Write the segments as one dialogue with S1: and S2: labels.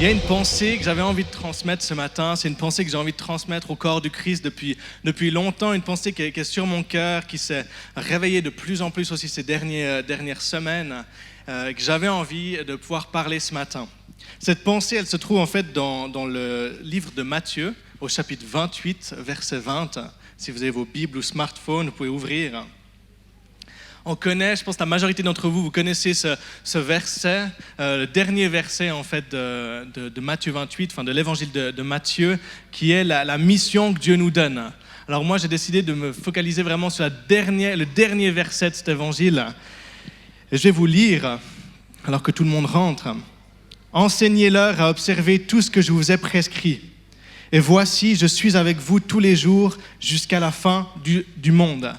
S1: y a une pensée que j'avais envie de transmettre ce matin. C'est une pensée que j'ai envie de transmettre au corps du Christ depuis longtemps. Une pensée qui est sur mon cœur, qui s'est réveillée de plus en plus aussi ces dernières semaines, que j'avais envie de pouvoir parler ce matin. Cette pensée, elle se trouve en fait dans le livre de Matthieu, au chapitre 28, verset 20. Si vous avez vos Bibles ou smartphones, vous pouvez ouvrir. On connaît, je pense que la majorité d'entre vous, vous connaissez ce verset, le dernier verset en fait de Matthieu 28, enfin de l'évangile de Matthieu, qui est la mission que Dieu nous donne. Alors moi, j'ai décidé de me focaliser vraiment sur le dernier verset de cet évangile. Et je vais vous lire, alors que tout le monde rentre. « Enseignez-leur à observer tout ce que je vous ai prescrit. Et voici, je suis avec vous tous les jours jusqu'à la fin du monde. »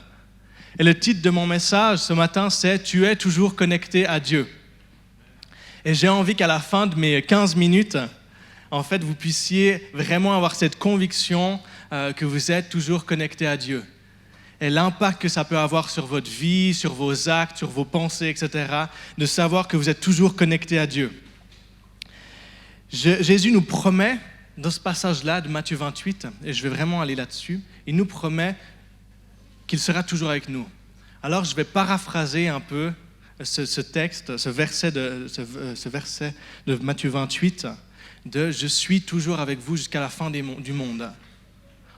S1: Et le titre de mon message ce matin, c'est « Tu es toujours connecté à Dieu ». Et j'ai envie qu'à la fin de mes 15 minutes, en fait, vous puissiez vraiment avoir cette conviction que vous êtes toujours connecté à Dieu. Et l'impact que ça peut avoir sur votre vie, sur vos actes, sur vos pensées, etc., de savoir que vous êtes toujours connecté à Dieu. Jésus nous promet, dans ce passage-là de Matthieu 28, et je vais vraiment aller là-dessus, il nous promet qu'il sera toujours avec nous. Alors je vais paraphraser un peu ce texte, ce verset de Matthieu 28, de « Je suis toujours avec vous jusqu'à la fin du monde ».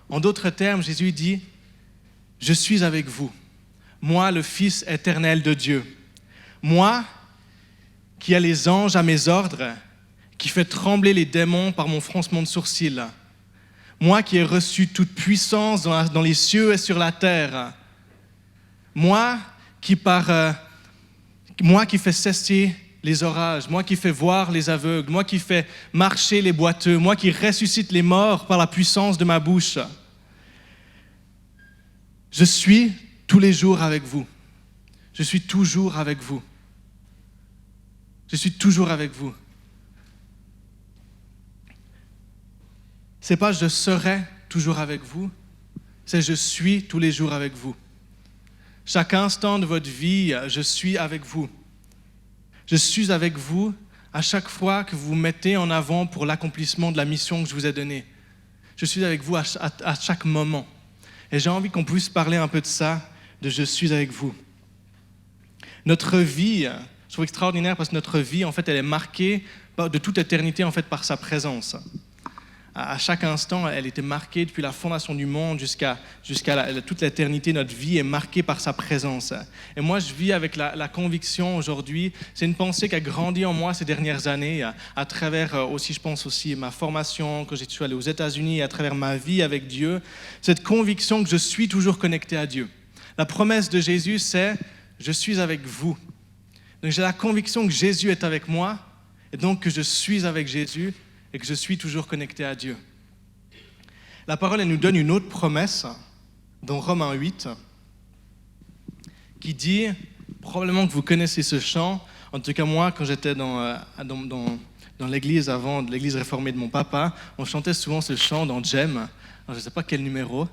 S1: En d'autres termes, Jésus dit « Je suis avec vous, moi le Fils éternel de Dieu, moi qui ai les anges à mes ordres, qui fait trembler les démons par mon froncement de sourcils, moi qui ai reçu toute puissance dans les cieux et sur la terre, moi qui fais cesser les orages, moi qui fais voir les aveugles, moi qui fais marcher les boiteux, moi qui ressuscite les morts par la puissance de ma bouche. Je suis tous les jours avec vous. Je suis toujours avec vous. Je suis toujours avec vous. C'est pas « je serai toujours avec vous », c'est « je suis tous les jours avec vous ». Chaque instant de votre vie, je suis avec vous. Je suis avec vous à chaque fois que vous vous mettez en avant pour l'accomplissement de la mission que je vous ai donnée. Je suis avec vous à chaque moment. Et j'ai envie qu'on puisse parler un peu de ça, de « je suis avec vous ». Notre vie, je trouve extraordinaire parce que notre vie, en fait, elle est marquée de toute éternité, en fait, par sa présence. À chaque instant, elle était marquée depuis la fondation du monde jusqu'à toute l'éternité. Notre vie est marquée par sa présence. Et moi, je vis avec la conviction aujourd'hui, c'est une pensée qui a grandi en moi ces dernières années, à travers aussi, je pense aussi, ma formation, quand je suis allé aux États-Unis, à travers ma vie avec Dieu, cette conviction que je suis toujours connecté à Dieu. La promesse de Jésus, c'est « je suis avec vous ». Donc j'ai la conviction que Jésus est avec moi, et donc que je suis avec Jésus, et que je suis toujours connecté à Dieu. La parole, elle nous donne une autre promesse dans Romains 8 qui dit, probablement que vous connaissez ce chant, en tout cas moi, quand j'étais dans l'église avant, de l'église réformée de mon papa, on chantait souvent ce chant dans Jem. Alors, je ne sais pas quel numéro.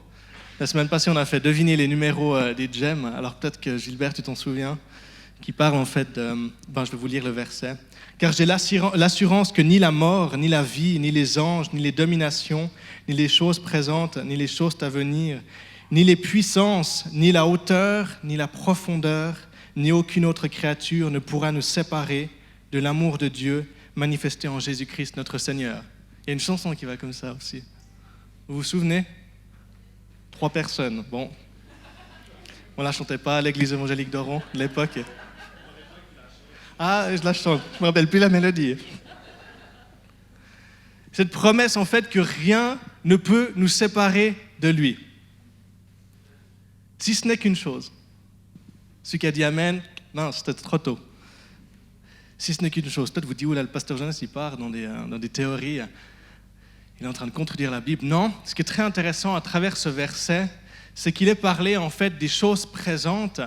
S1: La semaine passée, on a fait deviner les numéros des Jem. Alors peut-être que Gilbert, tu t'en souviens, qui parle en fait de... je vais vous lire le verset. « Car j'ai l'assurance que ni la mort, ni la vie, ni les anges, ni les dominations, ni les choses présentes, ni les choses à venir, ni les puissances, ni la hauteur, ni la profondeur, ni aucune autre créature ne pourra nous séparer de l'amour de Dieu manifesté en Jésus-Christ notre Seigneur. » Il y a une chanson qui va comme ça aussi. Vous vous souvenez ? 3 personnes. Bon. On ne la chantait pas à l'église évangélique d'Oron de l'époque. Ah, je la chante, je ne me rappelle plus la mélodie. Cette promesse, en fait, que rien ne peut nous séparer de lui. Si ce n'est qu'une chose. Celui qui a dit Amen, non, c'était trop tôt. Si ce n'est qu'une chose. Peut-être vous dites, là, le pasteur Jonas, il part dans des théories. Il est en train de contredire la Bible. Non, ce qui est très intéressant à travers ce verset, c'est qu'il est parlé, en fait, des choses présentes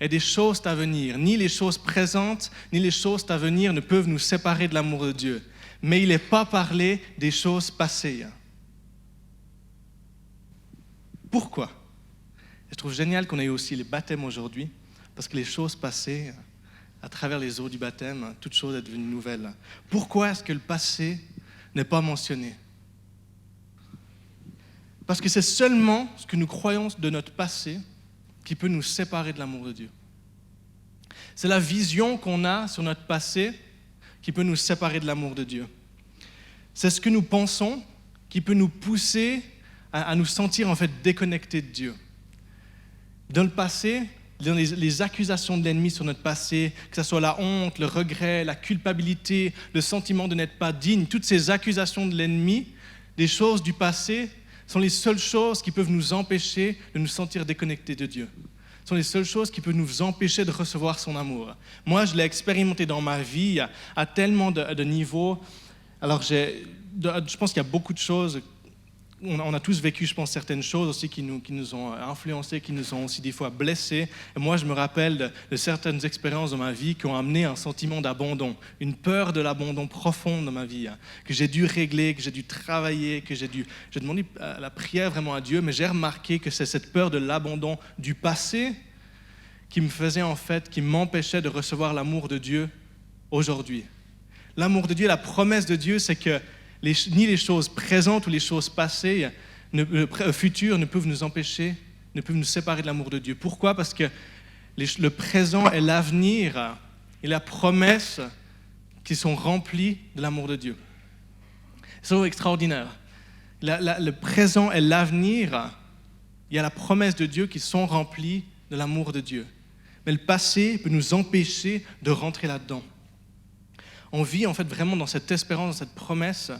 S1: et des choses à venir. Ni les choses présentes, ni les choses à venir ne peuvent nous séparer de l'amour de Dieu. Mais il n'est pas parlé des choses passées. Pourquoi ? Je trouve génial qu'on ait aussi les baptêmes aujourd'hui, parce que les choses passées, à travers les eaux du baptême, toute chose est devenue nouvelle. Pourquoi est-ce que le passé n'est pas mentionné. Parce que c'est seulement ce que nous croyons de notre passé qui peut nous séparer de l'amour de Dieu. C'est la vision qu'on a sur notre passé qui peut nous séparer de l'amour de Dieu. C'est ce que nous pensons qui peut nous pousser à nous sentir en fait déconnectés de Dieu. Dans le passé, dans les accusations de l'ennemi sur notre passé, que ce soit la honte, le regret, la culpabilité, le sentiment de n'être pas digne, toutes ces accusations de l'ennemi, des choses du passé, sont les seules choses qui peuvent nous empêcher de nous sentir déconnectés de Dieu. Ce sont les seules choses qui peuvent nous empêcher de recevoir son amour. Moi, je l'ai expérimenté dans ma vie à tellement de niveaux. Alors, je pense qu'il y a beaucoup de choses. On a tous vécu, je pense, certaines choses aussi qui nous ont influencés, qui nous ont aussi des fois blessés. Et moi, je me rappelle de certaines expériences dans ma vie qui ont amené un sentiment d'abandon, une peur de l'abandon profonde dans ma vie, que j'ai dû régler, que j'ai dû travailler, que j'ai demandé la prière vraiment à Dieu, mais j'ai remarqué que c'est cette peur de l'abandon du passé qui me faisait en fait, qui m'empêchait de recevoir l'amour de Dieu aujourd'hui. L'amour de Dieu, la promesse de Dieu, c'est que ni les choses présentes ou les choses passées, futures, ne peuvent nous empêcher, ne peuvent nous séparer de l'amour de Dieu. Pourquoi ? Parce que le présent et l'avenir et la promesse qui sont remplis de l'amour de Dieu. C'est extraordinaire. Le présent et l'avenir, il y a la promesse de Dieu qui sont remplis de l'amour de Dieu. Mais le passé peut nous empêcher de rentrer là-dedans. On vit en fait vraiment dans cette espérance, dans cette promesse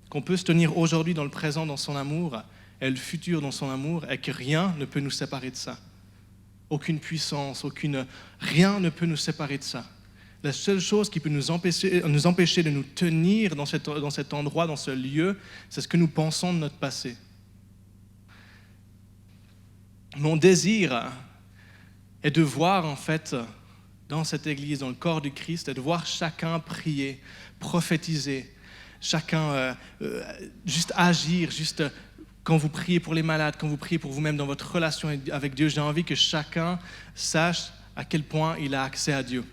S1: qu'on peut se tenir aujourd'hui dans le présent, dans son amour, et le futur dans son amour, et que rien ne peut nous séparer de ça. Aucune puissance, rien ne peut nous séparer de ça. La seule chose qui peut nous empêcher de nous tenir dans cet endroit, dans ce lieu, c'est ce que nous pensons de notre passé. Mon désir est de voir en fait dans cette église, dans le corps du Christ, et de voir chacun prier, prophétiser, chacun juste agir, juste quand vous priez pour les malades, quand vous priez pour vous-même dans votre relation avec Dieu, j'ai envie que chacun sache à quel point il a accès à Dieu.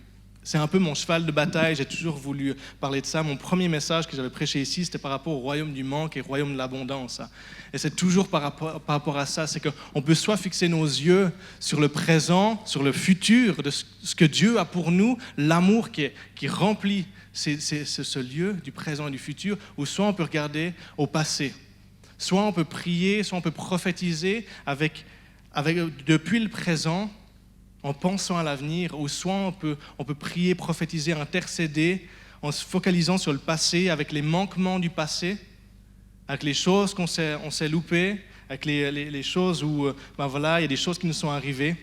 S1: C'est un peu mon cheval de bataille, j'ai toujours voulu parler de ça. Mon premier message que j'avais prêché ici, c'était par rapport au royaume du manque et au royaume de l'abondance. Et c'est toujours par rapport à ça, c'est qu'on peut soit fixer nos yeux sur le présent, sur le futur, de ce que Dieu a pour nous, l'amour qui remplit ce lieu du présent et du futur, ou soit on peut regarder au passé. Soit on peut prier, soit on peut prophétiser depuis le présent, en pensant à l'avenir, ou soit on peut prier, prophétiser, intercéder, en se focalisant sur le passé, avec les manquements du passé, avec les choses qu'on s'est loupées, avec les choses où, il y a des choses qui nous sont arrivées.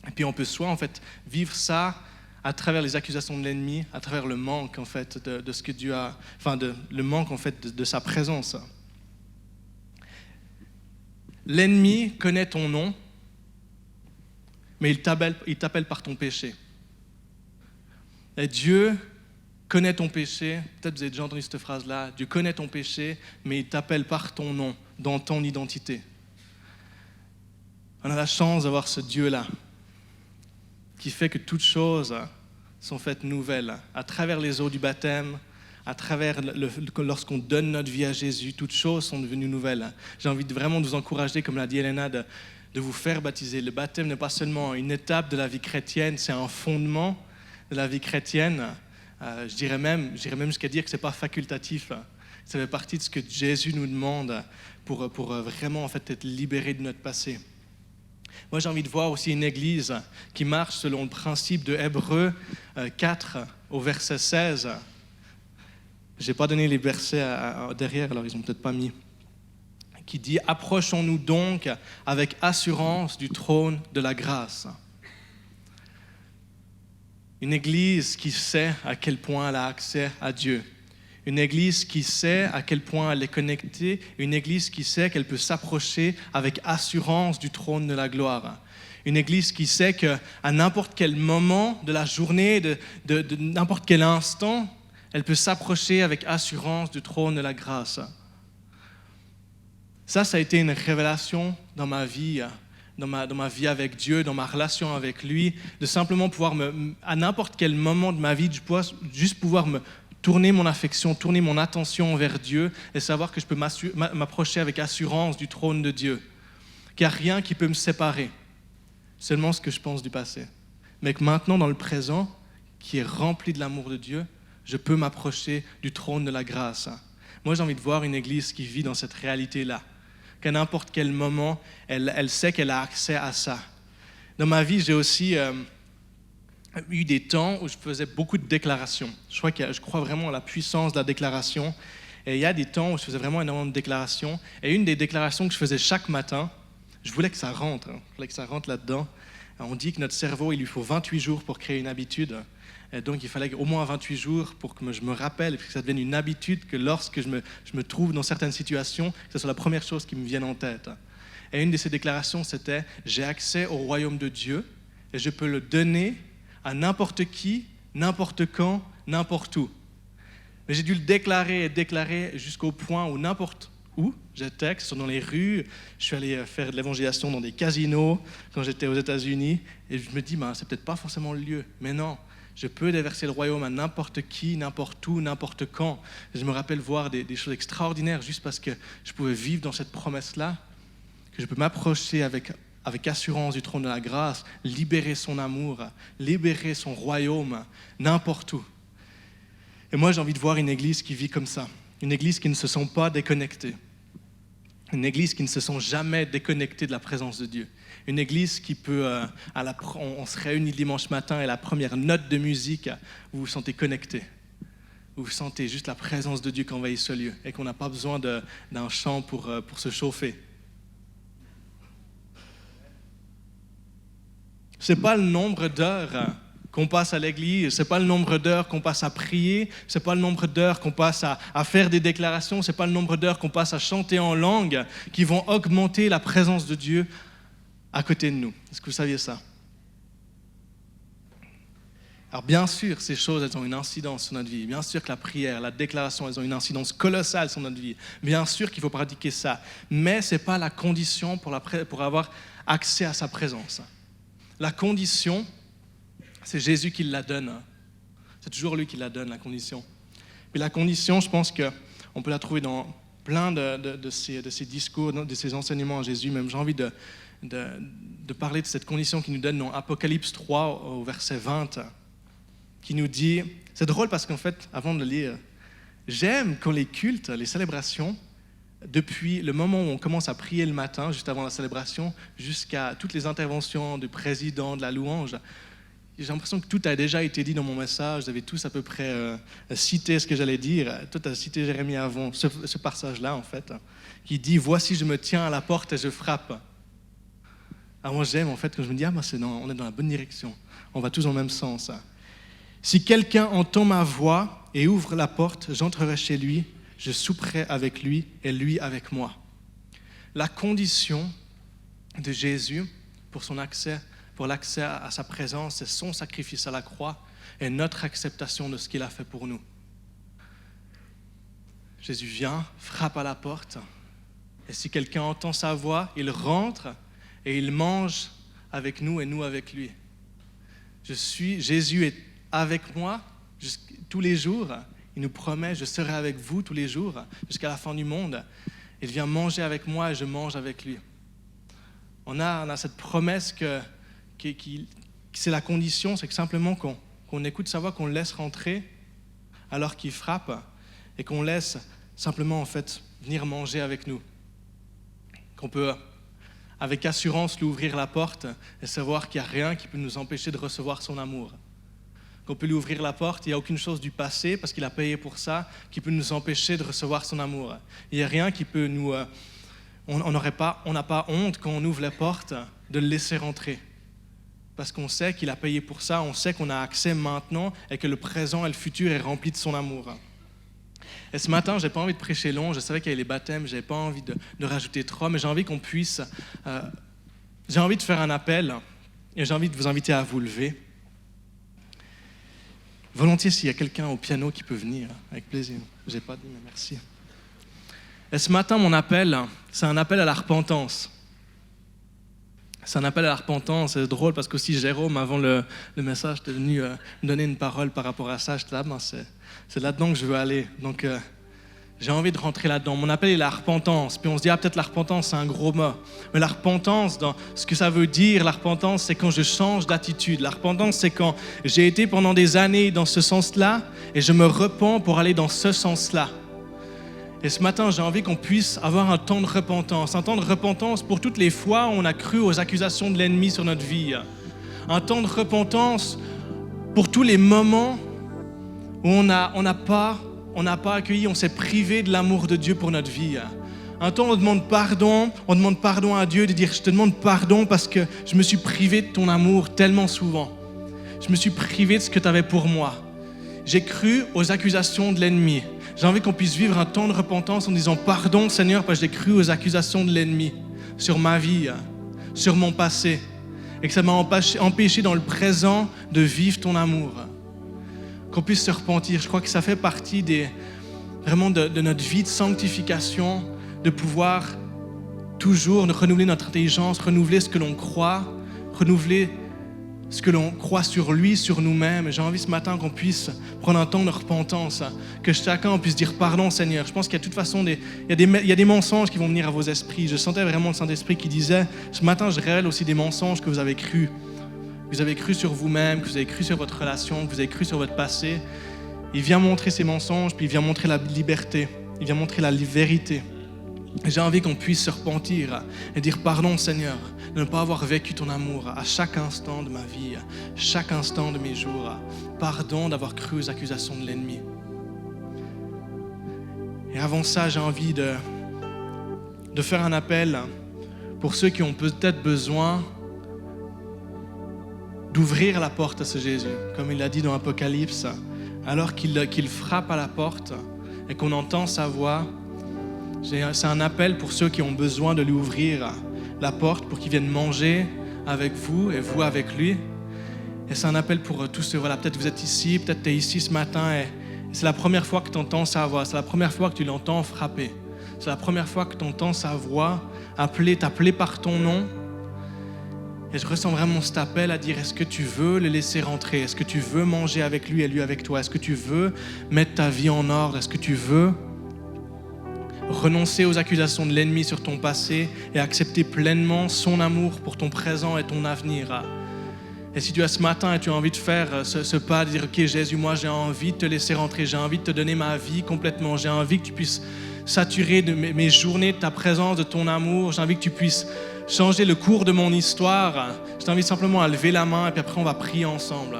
S1: Et puis on peut soit en fait vivre ça à travers les accusations de l'ennemi, à travers le manque en fait de ce que Dieu a, le manque en fait de sa présence. L'ennemi connaît ton nom, mais il t'appelle par ton péché. Et Dieu connaît ton péché, peut-être vous avez déjà entendu cette phrase-là, Dieu connaît ton péché, mais il t'appelle par ton nom, dans ton identité. On a la chance d'avoir ce Dieu-là, qui fait que toutes choses sont faites nouvelles. À travers les eaux du baptême, à travers lorsqu'on donne notre vie à Jésus, toutes choses sont devenues nouvelles. J'ai envie vraiment de vous encourager, comme l'a dit Elena, de vous faire baptiser. Le baptême n'est pas seulement une étape de la vie chrétienne, c'est un fondement de la vie chrétienne. Je dirais même jusqu'à dire que ce n'est pas facultatif. Ça fait partie de ce que Jésus nous demande pour vraiment en fait, être libéré de notre passé. Moi, j'ai envie de voir aussi une église qui marche selon le principe de Hébreux 4 au verset 16. Je n'ai pas donné les versets derrière, alors ils n'ont peut-être pas mis. Qui dit « Approchons-nous donc avec assurance du trône de la grâce ». Une église qui sait à quel point elle a accès à Dieu. Une église qui sait à quel point elle est connectée. Une église qui sait qu'elle peut s'approcher avec assurance du trône de la gloire. Une église qui sait qu'à n'importe quel moment de la journée, de n'importe quel instant, elle peut s'approcher avec assurance du trône de la grâce. Ça a été une révélation dans ma vie, dans ma vie avec Dieu, dans ma relation avec lui, de simplement pouvoir, à n'importe quel moment de ma vie, juste pouvoir me tourner mon affection, tourner mon attention vers Dieu et savoir que je peux m'approcher avec assurance du trône de Dieu. Qu'il n'y a rien qui peut me séparer, seulement ce que je pense du passé. Mais que maintenant, dans le présent, qui est rempli de l'amour de Dieu, je peux m'approcher du trône de la grâce. Moi, j'ai envie de voir une église qui vit dans cette réalité-là. Qu'à n'importe quel moment, elle sait qu'elle a accès à ça. Dans ma vie, j'ai aussi eu des temps où je faisais beaucoup de déclarations. Je crois vraiment à la puissance de la déclaration. Et il y a des temps où je faisais vraiment énormément de déclarations. Et une des déclarations que je faisais chaque matin, je voulais que ça rentre. Je voulais que ça rentre là-dedans. On dit que notre cerveau, il lui faut 28 jours pour créer une habitude. Et donc, il fallait au moins 28 jours pour que je me rappelle et que ça devienne une habitude que lorsque je me trouve dans certaines situations, que ce soit la première chose qui me vienne en tête. Et une de ces déclarations, c'était « J'ai accès au royaume de Dieu et je peux le donner à n'importe qui, n'importe quand, n'importe où. » Mais j'ai dû le déclarer jusqu'au point où n'importe où j'étais, que ce soit dans les rues, je suis allé faire de l'évangélisation dans des casinos quand j'étais aux États-Unis, et je me dis, c'est peut-être pas forcément le lieu, mais non, je peux déverser le royaume à n'importe qui, n'importe où, n'importe quand. Et je me rappelle voir des choses extraordinaires juste parce que je pouvais vivre dans cette promesse-là, que je peux m'approcher avec assurance du trône de la grâce, libérer son amour, libérer son royaume, n'importe où. Et moi, j'ai envie de voir une église qui vit comme ça, une église qui ne se sent pas déconnectée, une église qui ne se sent jamais déconnectée de la présence de Dieu, une église qui peut, on se réunit le dimanche matin et la première note de musique, vous vous sentez connecté, vous sentez juste la présence de Dieu qui envahit ce lieu et qu'on n'a pas besoin d'un chant pour se chauffer. Ce n'est pas le nombre d'heures qu'on passe à l'église, ce n'est pas le nombre d'heures qu'on passe à prier, ce n'est pas le nombre d'heures qu'on passe à faire des déclarations, ce n'est pas le nombre d'heures qu'on passe à chanter en langue qui vont augmenter la présence de Dieu à côté de nous. Est-ce que vous saviez ça? Alors bien sûr, ces choses, elles ont une incidence sur notre vie. Bien sûr que la prière, la déclaration, elles ont une incidence colossale sur notre vie. Bien sûr qu'il faut pratiquer ça. Mais ce n'est pas la condition pour avoir accès à sa présence. La condition, c'est Jésus qui la donne. C'est toujours lui qui la donne, la condition. Mais la condition, je pense qu'on peut la trouver dans plein de ces discours, de ces enseignements à Jésus. Même j'ai envie de parler de cette condition qu'il nous donne dans Apocalypse 3 au verset 20, qui nous dit, c'est drôle parce qu'en fait, avant de le lire, j'aime quand les cultes, les célébrations, depuis le moment où on commence à prier le matin, juste avant la célébration, jusqu'à toutes les interventions du président, de la louange, j'ai l'impression que tout a déjà été dit dans mon message. Vous avez tous à peu près cité ce que j'allais dire. Toi, tu as cité Jérémie avant, ce passage-là, en fait, qui dit « Voici, je me tiens à la porte et je frappe ». Alors moi, j'aime, en fait, quand je me dis « on est dans la bonne direction. On va tous dans le même sens. » Si quelqu'un entend ma voix et ouvre la porte, j'entrerai chez lui, je souperai avec lui et lui avec moi. La condition de Jésus pour l'accès à sa présence, c'est son sacrifice à la croix et notre acceptation de ce qu'il a fait pour nous. Jésus vient, frappe à la porte, et si quelqu'un entend sa voix, il rentre et il mange avec nous et nous avec lui. Jésus est avec moi tous les jours. Il nous promet, je serai avec vous tous les jours jusqu'à la fin du monde. Il vient manger avec moi et je mange avec lui. On a cette promesse que c'est la condition, c'est que simplement qu'on écoute sa voix, qu'on le laisse rentrer alors qu'il frappe et qu'on laisse simplement en fait venir manger avec nous. Qu'on peut avec assurance lui ouvrir la porte et savoir qu'il n'y a rien qui peut nous empêcher de recevoir son amour. Qu'on peut lui ouvrir la porte, il n'y a aucune chose du passé, parce qu'il a payé pour ça, qui peut nous empêcher de recevoir son amour. Il n'y a rien qui peut nous... on n'a pas honte quand on ouvre la porte de le laisser rentrer. Parce qu'on sait qu'il a payé pour ça, on sait qu'on a accès maintenant et que le présent et le futur est rempli de son amour. Et ce matin, je n'ai pas envie de prêcher long, je savais qu'il y avait les baptêmes, je n'avais pas envie de rajouter trop, mais j'ai envie qu'on puisse... j'ai envie de faire un appel et j'ai envie de vous inviter à vous lever. Volontiers, s'il y a quelqu'un au piano qui peut venir, avec plaisir. Je n'ai pas dit, mais merci. Et ce matin, mon appel, c'est un appel à la repentance. C'est un appel à la repentance. C'est drôle parce qu'aussi Jérôme, avant le message, était venu me donner une parole par rapport à ça. J'étais là, c'est là-dedans que je veux aller. Donc, j'ai envie de rentrer là-dedans. Mon appel est la repentance. Puis on se dit, peut-être la repentance, c'est un gros mot. Mais la repentance, dans ce que ça veut dire, la repentance, c'est quand je change d'attitude. La repentance, c'est quand j'ai été pendant des années dans ce sens-là et je me repens pour aller dans ce sens-là. Et ce matin, j'ai envie qu'on puisse avoir un temps de repentance pour toutes les fois où on a cru aux accusations de l'ennemi sur notre vie. Un temps de repentance pour tous les moments où on n'a pas accueilli, on s'est privé de l'amour de Dieu pour notre vie. Un temps où on demande pardon à Dieu, de dire « Je te demande pardon parce que je me suis privé de ton amour tellement souvent. Je me suis privé de ce que tu avais pour moi. J'ai cru aux accusations de l'ennemi. » J'ai envie qu'on puisse vivre un temps de repentance en disant « Pardon Seigneur parce que j'ai cru aux accusations de l'ennemi sur ma vie, sur mon passé. Et que ça m'a empêché dans le présent de vivre ton amour. » Qu'on puisse se repentir. Je crois que ça fait partie vraiment de notre vie de sanctification, de pouvoir toujours renouveler notre intelligence, renouveler ce que l'on croit, renouveler ce que l'on croit sur lui, sur nous-mêmes. J'ai envie ce matin qu'on puisse prendre un temps de repentance, que chacun puisse dire pardon Seigneur. Je pense qu'il y a de toute façon il y a des mensonges qui vont venir à vos esprits. Je sentais vraiment le Saint-Esprit qui disait, ce matin je révèle aussi des mensonges que vous avez crus. Vous avez cru sur vous-même, que vous avez cru sur votre relation, que vous avez cru sur votre passé. Il vient montrer ces mensonges, puis il vient montrer la liberté, il vient montrer la vérité. J'ai envie qu'on puisse se repentir et dire pardon Seigneur de ne pas avoir vécu ton amour à chaque instant de ma vie, à chaque instant de mes jours. Pardon d'avoir cru aux accusations de l'ennemi. Et avant ça, j'ai envie de faire un appel pour ceux qui ont peut-être besoin d'ouvrir la porte à ce Jésus, comme il l'a dit dans Apocalypse, alors qu'il frappe à la porte et qu'on entend sa voix. C'est un appel pour ceux qui ont besoin de lui ouvrir la porte pour qu'il vienne manger avec vous et vous avec lui. Et c'est un appel pour tous ceux, voilà, peut-être vous êtes ici, peut-être tu es ici ce matin et c'est la première fois que tu entends sa voix, c'est la première fois que tu l'entends frapper, c'est la première fois que tu entends sa voix t'appeler par ton nom. Et je ressens vraiment cet appel à dire, est-ce que tu veux le laisser rentrer? Est-ce que tu veux manger avec lui et lui avec toi? Est-ce que tu veux mettre ta vie en ordre? Est-ce que tu veux renoncer aux accusations de l'ennemi sur ton passé et accepter pleinement son amour pour ton présent et ton avenir? Et si tu as ce matin et tu as envie de faire ce pas, de dire, ok Jésus, moi j'ai envie de te laisser rentrer, j'ai envie de te donner ma vie complètement, j'ai envie que tu puisses saturer de mes journées de ta présence, de ton amour, j'ai envie que tu puisses changer le cours de mon histoire. Je t'invite simplement à lever la main et puis après on va prier ensemble.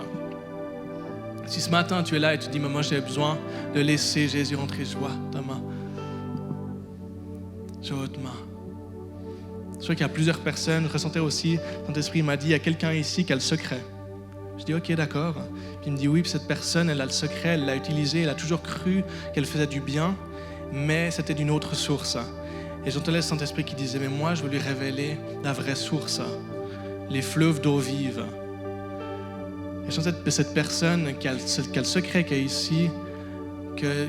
S1: Si ce matin tu es là et tu dis, mais moi j'ai besoin de laisser Jésus rentrer, je vois ta main. Je vois ta main. Je crois qu'il y a plusieurs personnes, je ressentais aussi, Saint-Esprit m'a dit, il y a quelqu'un ici qui a le secret. Je dis, ok, d'accord. Puis il me dit, oui, puis cette personne, elle a le secret, elle l'a utilisé, elle a toujours cru qu'elle faisait du bien, mais c'était d'une autre source. Et j'entendais le Saint-Esprit qui disait, mais moi, je veux lui révéler la vraie source, les fleuves d'eau vive. Et je sentais que cette personne qui a le secret qui est ici, que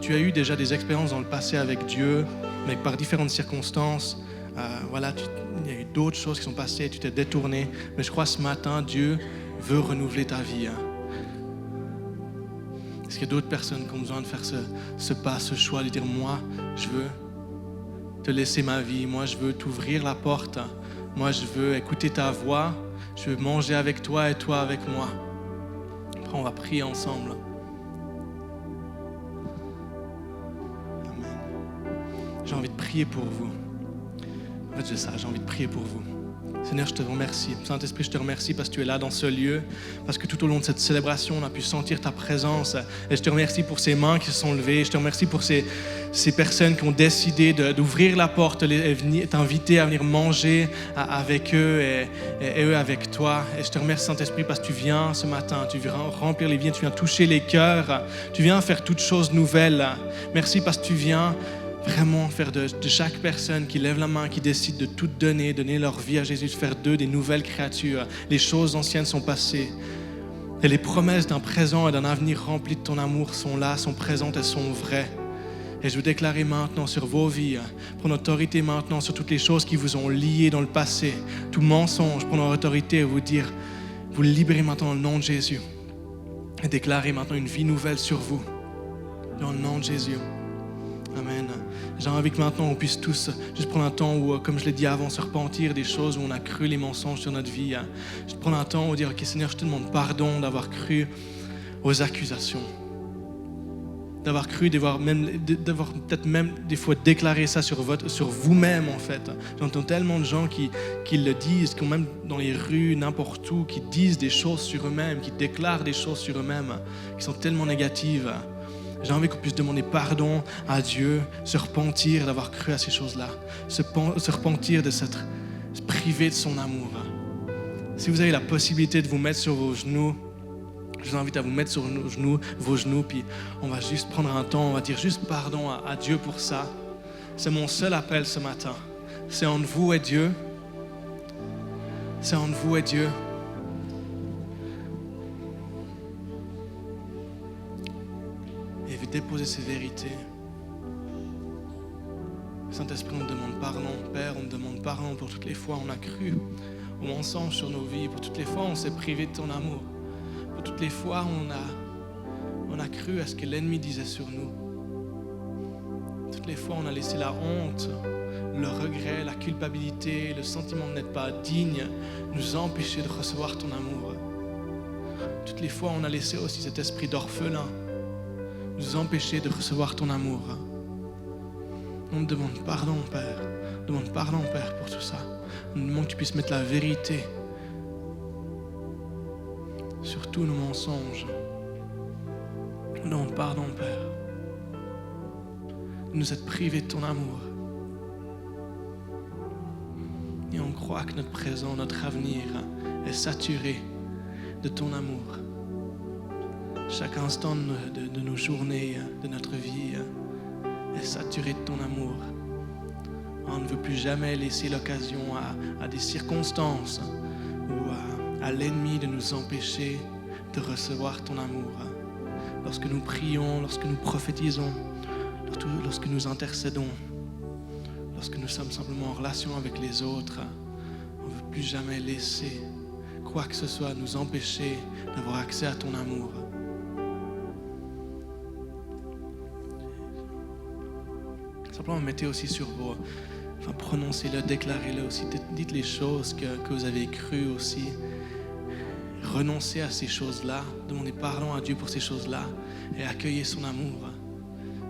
S1: tu as eu déjà des expériences dans le passé avec Dieu, mais par différentes circonstances, il y a eu d'autres choses qui sont passées, tu t'es détourné. Mais je crois ce matin, Dieu veut renouveler ta vie. Est-ce qu'il y a d'autres personnes qui ont besoin de faire ce pas, ce choix, de dire, moi, je veux te laisser ma vie, moi je veux t'ouvrir la porte, moi je veux écouter ta voix, je veux manger avec toi et toi avec moi. Après on va prier ensemble. Amen. J'ai envie de prier pour vous. En fait, j'ai envie de prier pour vous. Seigneur, je te remercie. Saint-Esprit, je te remercie parce que tu es là dans ce lieu, parce que tout au long de cette célébration, on a pu sentir ta présence. Et je te remercie pour ces mains qui se sont levées. Je te remercie pour ces personnes qui ont décidé d'ouvrir la porte, t'inviter à venir manger avec eux et eux avec toi. Et je te remercie, Saint-Esprit, parce que tu viens ce matin, tu viens remplir les vies, tu viens toucher les cœurs, tu viens faire toutes choses nouvelles. Merci parce que tu viens vraiment faire de chaque personne qui lève la main, qui décide de tout donner leur vie à Jésus, de faire d'eux des nouvelles créatures. Les choses anciennes sont passées. Et les promesses d'un présent et d'un avenir rempli de ton amour sont là, sont présentes, elles sont vraies. Et je veux déclarer maintenant sur vos vies, prendre autorité maintenant sur toutes les choses qui vous ont liés dans le passé, tout mensonge, prendre autorité et vous dire, vous libérez maintenant dans le nom de Jésus. Et déclarer maintenant une vie nouvelle sur vous, dans le nom de Jésus. Amen. J'ai envie que maintenant on puisse tous juste prendre un temps où, comme je l'ai dit avant, se repentir des choses où on a cru les mensonges sur notre vie. Juste prendre un temps où dire, ok Seigneur, je te demande pardon d'avoir cru aux accusations. D'avoir cru, d'avoir peut-être même des fois déclaré ça sur vous-même en fait. J'entends tellement de gens qui le disent, qui ont même dans les rues, n'importe où, qui disent des choses sur eux-mêmes, qui déclarent des choses sur eux-mêmes, qui sont tellement négatives. J'ai envie qu'on puisse demander pardon à Dieu, se repentir d'avoir cru à ces choses-là, se repentir de s'être privé de son amour. Si vous avez la possibilité de vous mettre sur vos genoux, je vous invite à vous mettre sur vos genoux, puis on va juste prendre un temps, on va dire juste pardon à Dieu pour ça. C'est mon seul appel ce matin. C'est entre vous et Dieu. C'est entre vous et Dieu. Et vous déposez ces vérités. Saint-Esprit, on te demande pardon. Père, on te demande pardon pour toutes les fois où on a cru au mensonge sur nos vies, pour toutes les fois où on s'est privé de ton amour. Pour toutes les fois où on a cru à ce que l'ennemi disait sur nous. Toutes les fois où on a laissé la honte, le regret, la culpabilité, le sentiment de n'être pas digne nous empêcher de recevoir ton amour. Toutes les fois où on a laissé aussi cet esprit d'orphelin nous empêcher de recevoir ton amour. On te demande pardon, Père. On te demande pardon, Père, pour tout ça. On te demande que tu puisses mettre la vérité sur tous nos mensonges. On demande pardon, Père, de nous être privés de ton amour. Et on croit que notre présent, notre avenir est saturé de ton amour. Chaque instant de nos journées, de notre vie est saturé de ton amour. On ne veut plus jamais laisser l'occasion à des circonstances ou à l'ennemi de nous empêcher de recevoir ton amour. Lorsque nous prions, lorsque nous prophétisons, lorsque nous intercédons, lorsque nous sommes simplement en relation avec les autres, on ne veut plus jamais laisser quoi que ce soit nous empêcher d'avoir accès à ton amour. Simplement mettez aussi sur vos... prononcez-le, déclarez-le aussi. Dites les choses que vous avez crues aussi. Renoncez à ces choses-là. Demandez pardon à Dieu pour ces choses-là. Et accueillez son amour.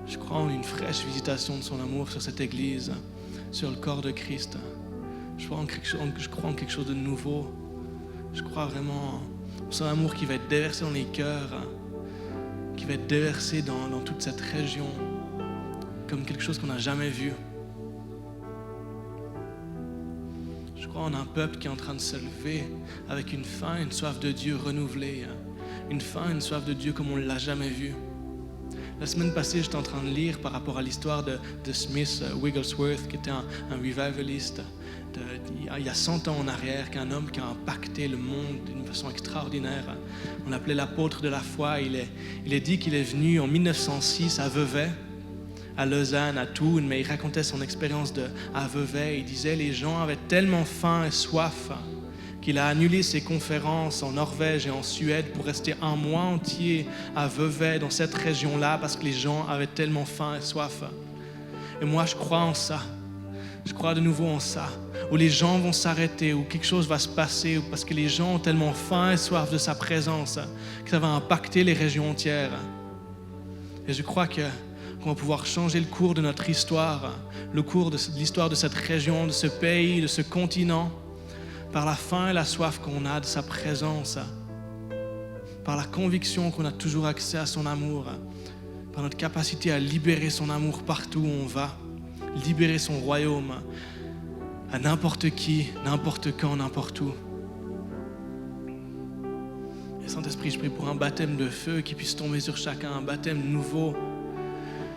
S1: Je crois en une fraîche visitation de son amour sur cette église, sur le corps de Christ. Je crois en quelque chose de nouveau. Je crois vraiment en son amour qui va être déversé dans les cœurs, qui va être déversé dans toute cette région, comme quelque chose qu'on n'a jamais vu. Je crois en un peuple qui est en train de se lever avec une faim, une soif de Dieu renouvelée. Une faim, une soif de Dieu comme on ne l'a jamais vu. La semaine passée, j'étais en train de lire par rapport à l'histoire de Smith Wigglesworth, qui était un revivaliste il y a 100 ans en arrière, qu'un homme qui a impacté le monde d'une façon extraordinaire. On l'appelait l'apôtre de la foi. Il est dit qu'il est venu en 1906 à Vevey, à Lausanne, à Thun, mais il racontait son expérience à Vevey. Il disait les gens avaient tellement faim et soif qu'il a annulé ses conférences en Norvège et en Suède pour rester un mois entier à Vevey, dans cette région-là, parce que les gens avaient tellement faim et soif. Et moi, je crois en ça. Je crois de nouveau en ça, où les gens vont s'arrêter, où quelque chose va se passer, parce que les gens ont tellement faim et soif de sa présence que ça va impacter les régions entières. Et je crois qu'on va pouvoir changer le cours de notre histoire, le cours de l'histoire de cette région, de ce pays, de ce continent, par la faim et la soif qu'on a de sa présence, par la conviction qu'on a toujours accès à son amour, par notre capacité à libérer son amour partout où on va, libérer son royaume à n'importe qui, n'importe quand, n'importe où. Et Saint-Esprit, je prie pour un baptême de feu qui puisse tomber sur chacun, un baptême nouveau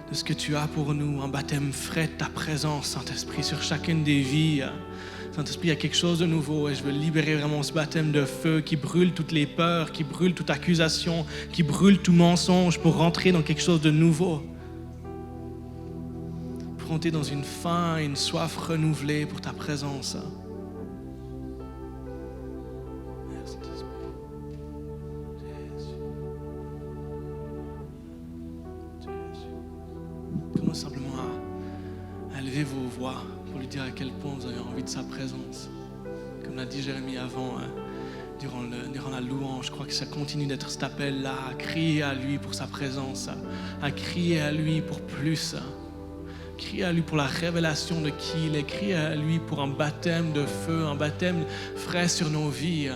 S1: de ce que tu as pour nous, un baptême frais de ta présence, Saint-Esprit, sur chacune des vies. Saint-Esprit, il y a quelque chose de nouveau et je veux libérer vraiment ce baptême de feu qui brûle toutes les peurs, qui brûle toute accusation, qui brûle tout mensonge pour rentrer dans quelque chose de nouveau. confrontés dans une faim et une soif renouvelée pour ta présence. Merci, Saint-Esprit. Jésus. Commencez simplement à élever vos voix pour lui dire à quel point vous avez envie de sa présence. Comme l'a dit Jérémie avant, durant la louange, je crois que ça continue d'être cet appel-là, à crier à lui pour sa présence, à crier à lui pour plus, crier à lui pour la révélation de qui il est, crier à lui pour un baptême de feu, un baptême frais sur nos vies.